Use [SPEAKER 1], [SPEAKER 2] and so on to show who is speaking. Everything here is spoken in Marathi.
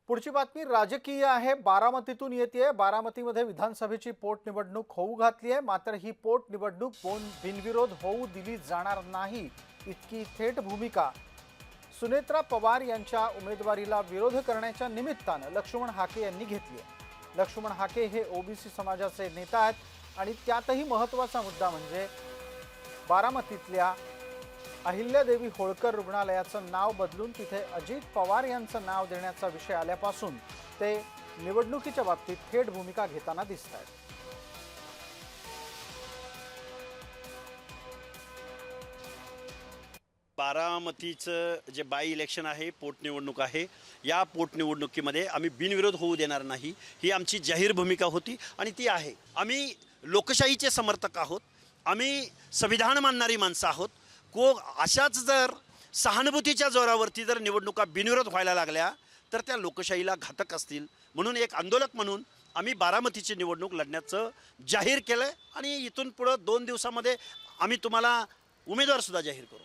[SPEAKER 1] पुढची बातमी राजकीय आहे। बारामतीतून येते। बारामतीमध्ये विधानसभेची पोटनिवडणूक होऊ घातली आहे। मात्र ही पोटनिवडणूक बिनविरोध होऊ दिली जाणार नाही, इतकी थेट भूमिका सुनेत्रा पवार यांच्या उमेदवारीला विरोध करण्याच्या निमित्तानं लक्ष्मण हाके यांनी घेतली आहे। लक्ष्मण हाके हे ओबीसी समाजाचे नेता आहेत आणि त्यातही महत्त्वाचा मुद्दा म्हणजे बारामतीतल्या अहिल्यादेवी होळकर रुग्णालयाचं नाव बदलून तिथे अजित पवार यांचं नाव देण्याचा विषय आल्यापासून ते निवडणुकीच्या बाबतीत थेट भूमिका घेताना दिसतात।
[SPEAKER 2] बारामतीचं जे बाय इलेक्शन आहे, पोटनिवडणूक आहे, या पोटनिवडणुकीमध्ये आम्ही बिनविरोध होऊ देणार नाही, ही आमची जाहीर भूमिका होती आणि ती आहे। आम्ही लोकशाहीचे समर्थक आहोत, आम्ही संविधान मानणारी माणसं आहोत। अशाच जर सहानुभूतीच्या जोरावरती जर निवडणुका बिनविरोध व्हायला लागल्या तर त्या लोकशाहीला घातक असतील। म्हणून एक आंदोलक म्हणून आम्ही बारामतीची निवडणूक लढण्याचं जाहीर केलं आणि इथून पुढे 2 दिवसामध्ये आम्ही तुम्हाला उमेदवार सुद्धा जाहीर करू।